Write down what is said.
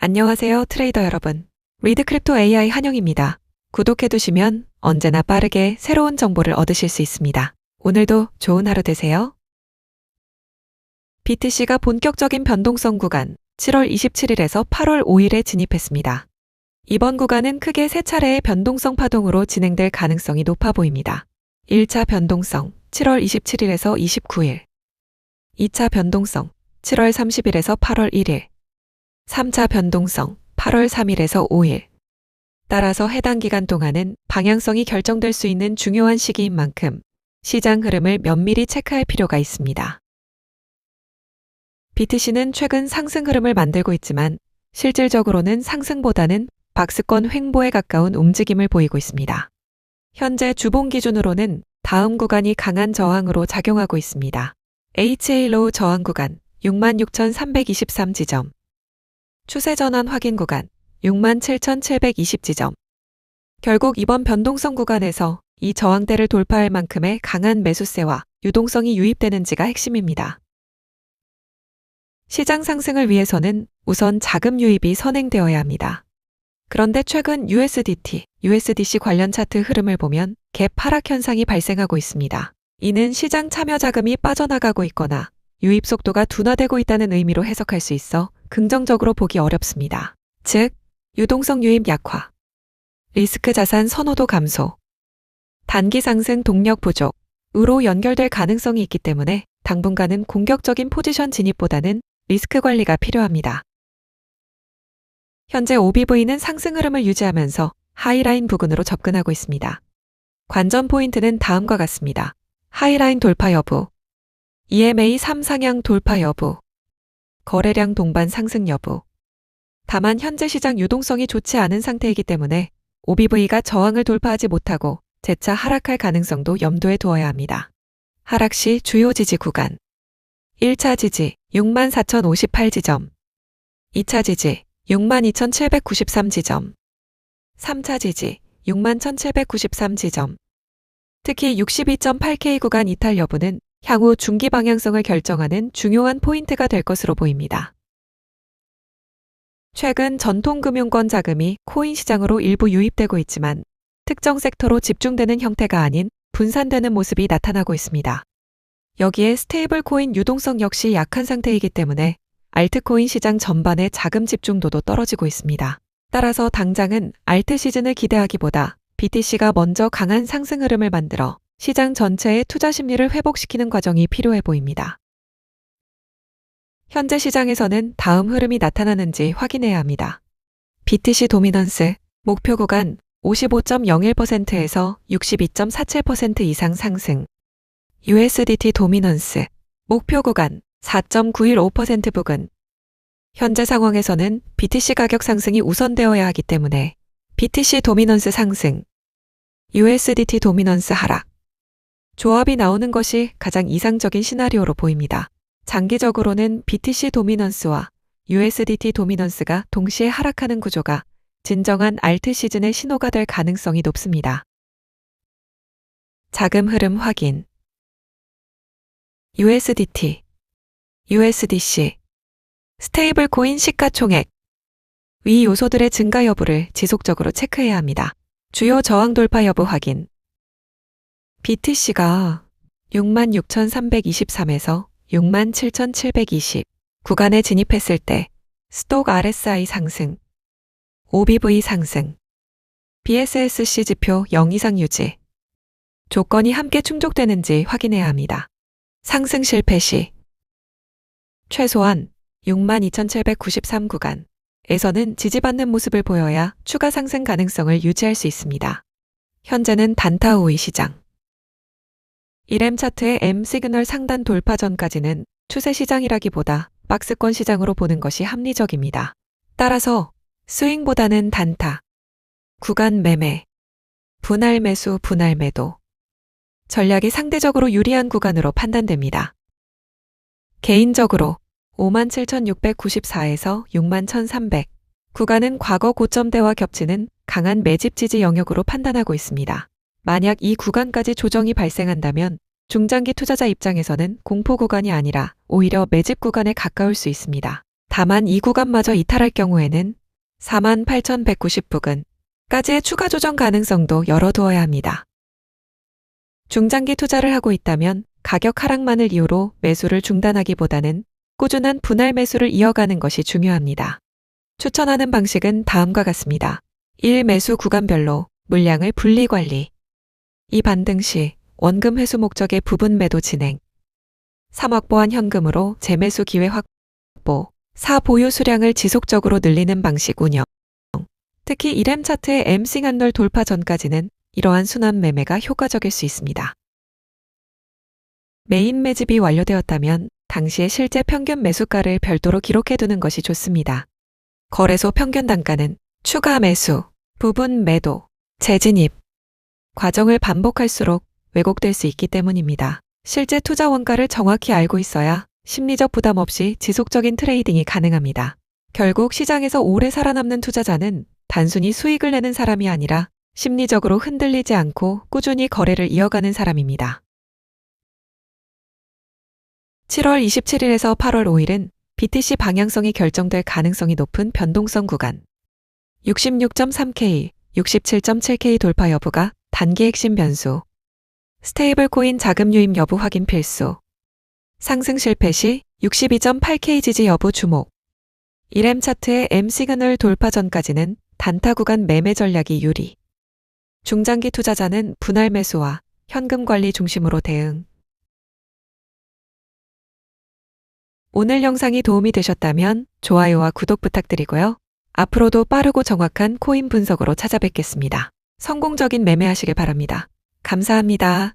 안녕하세요, 트레이더 여러분. 리드크립토 AI 한영입니다. 구독해두시면 언제나 빠르게 새로운 정보를 얻으실 수 있습니다. 오늘도 좋은 하루 되세요. BTC가 본격적인 변동성 구간 7월 27일에서 8월 5일에 진입했습니다. 이번 구간은 크게 세 차례의 변동성 파동으로 진행될 가능성이 높아 보입니다. 1차 변동성 7월 27일에서 29일, 2차 변동성 7월 30일에서 8월 1일, 3차 변동성 8월 3일에서 5일. 따라서 해당 기간 동안은 방향성이 결정될 수 있는 중요한 시기인 만큼 시장 흐름을 면밀히 체크할 필요가 있습니다. BTC는 최근 상승 흐름을 만들고 있지만 실질적으로는 상승보다는 박스권 횡보에 가까운 움직임을 보이고 있습니다. 현재 주봉 기준으로는 다음 구간이 강한 저항으로 작용하고 있습니다. HA 로우 저항 구간 66,323 지점, 추세 전환 확인 구간 67,720 지점. 결국 이번 변동성 구간에서 이 저항대를 돌파할 만큼의 강한 매수세와 유동성이 유입되는지가 핵심입니다. 시장 상승을 위해서는 우선 자금 유입이 선행되어야 합니다. 그런데 최근 USDT, USDC 관련 차트 흐름을 보면 갭 하락 현상이 발생하고 있습니다. 이는 시장 참여 자금이 빠져나가고 있거나 유입 속도가 둔화되고 있다는 의미로 해석할 수 있어 긍정적으로 보기 어렵습니다. 즉, 유동성 유입 약화, 리스크 자산 선호도 감소, 단기 상승 동력 부족으로 연결될 가능성이 있기 때문에 당분간은 공격적인 포지션 진입보다는 리스크 관리가 필요합니다. 현재 OBV는 상승 흐름을 유지하면서 하이라인 부근으로 접근하고 있습니다. 관전 포인트는 다음과 같습니다. 하이라인 돌파 여부, EMA 3상향 돌파 여부, 거래량 동반 상승 여부. 다만 현재 시장 유동성이 좋지 않은 상태이기 때문에 OBV가 저항을 돌파하지 못하고 재차 하락할 가능성도 염두에 두어야 합니다. 하락 시 주요 지지 구간 1차 지지 64,058지점, 2차 지지 62,793지점, 3차 지지 61,793지점. 특히 62.8K 구간 이탈 여부는 향후 중기 방향성을 결정하는 중요한 포인트가 될 것으로 보입니다. 최근 전통금융권 자금이 코인 시장으로 일부 유입되고 있지만 특정 섹터로 집중되는 형태가 아닌 분산되는 모습이 나타나고 있습니다. 여기에 스테이블 코인 유동성 역시 약한 상태이기 때문에 알트코인 시장 전반의 자금 집중도도 떨어지고 있습니다. 따라서 당장은 알트 시즌을 기대하기보다 BTC가 먼저 강한 상승 흐름을 만들어 시장 전체의 투자 심리를 회복시키는 과정이 필요해 보입니다. 현재 시장에서는 다음 흐름이 나타나는지 확인해야 합니다. BTC 도미넌스 목표 구간 55.01%에서 62.47% 이상 상승. USDT 도미넌스 목표 구간 4.915% 부근. 현재 상황에서는 BTC 가격 상승이 우선되어야 하기 때문에 BTC 도미넌스 상승, USDT 도미넌스 하락. 조합이 나오는 것이 가장 이상적인 시나리오로 보입니다. 장기적으로는 BTC 도미넌스와 USDT 도미넌스가 동시에 하락하는 구조가 진정한 알트 시즌의 신호가 될 가능성이 높습니다. 자금 흐름 확인. USDT, USDC, 스테이블 코인 시가총액. 위 요소들의 증가 여부를 지속적으로 체크해야 합니다. 주요 저항 돌파 여부 확인. BTC가 66,323에서 67,720 구간에 진입했을 때 스톡 RSI 상승, OBV 상승, BSSC 지표 0 이상 유지. 조건이 함께 충족되는지 확인해야 합니다. 상승 실패 시 최소한 62,793 구간에서는 지지받는 모습을 보여야 추가 상승 가능성을 유지할 수 있습니다. 현재는 단타 우위 시장. 1M 차트의 M 시그널 상단 돌파 전까지는 추세 시장이라기보다 박스권 시장으로 보는 것이 합리적입니다. 따라서 스윙보다는 단타, 구간 매매, 분할 매수, 분할 매도. 전략이 상대적으로 유리한 구간으로 판단됩니다. 개인적으로 57,694에서 61,300 구간은 과거 고점대와 겹치는 강한 매집 지지 영역으로 판단하고 있습니다. 만약 이 구간까지 조정이 발생한다면 중장기 투자자 입장에서는 공포 구간이 아니라 오히려 매집 구간에 가까울 수 있습니다. 다만 이 구간마저 이탈할 경우에는 48,190부근까지의 추가 조정 가능성도 열어두어야 합니다. 중장기 투자를 하고 있다면 가격 하락만을 이유로 매수를 중단하기보다는 꾸준한 분할 매수를 이어가는 것이 중요합니다. 추천하는 방식은 다음과 같습니다. 1. 매수 구간별로 물량을 분리 관리. 2. 반등 시 원금 회수 목적의 부분 매도 진행. 3. 확보한 현금으로 재매수 기회 확보. 4. 보유 수량을 지속적으로 늘리는 방식 운영. 특히 1M 차트의 M싱한널 돌파 전까지는 이러한 순환 매매가 효과적일 수 있습니다. 메인 매집이 완료되었다면 당시의 실제 평균 매수가를 별도로 기록해두는 것이 좋습니다. 거래소 평균 단가는 추가 매수, 부분 매도, 재진입 과정을 반복할수록 왜곡될 수 있기 때문입니다. 실제 투자 원가를 정확히 알고 있어야 심리적 부담 없이 지속적인 트레이딩이 가능합니다. 결국 시장에서 오래 살아남는 투자자는 단순히 수익을 내는 사람이 아니라 심리적으로 흔들리지 않고 꾸준히 거래를 이어가는 사람입니다. 7월 27일에서 8월 5일은 BTC 방향성이 결정될 가능성이 높은 변동성 구간 66.3K, 67.7K 돌파 여부가 단기 핵심 변수. 스테이블 코인 자금 유입 여부 확인 필수. 상승 실패 시 62.8K 지지 여부 주목. 1M 차트의 M 시그널 돌파 전까지는 단타 구간 매매 전략이 유리. 중장기 투자자는 분할 매수와 현금 관리 중심으로 대응. 오늘 영상이 도움이 되셨다면 좋아요와 구독 부탁드리고요. 앞으로도 빠르고 정확한 코인 분석으로 찾아뵙겠습니다. 성공적인 매매하시길 바랍니다. 감사합니다.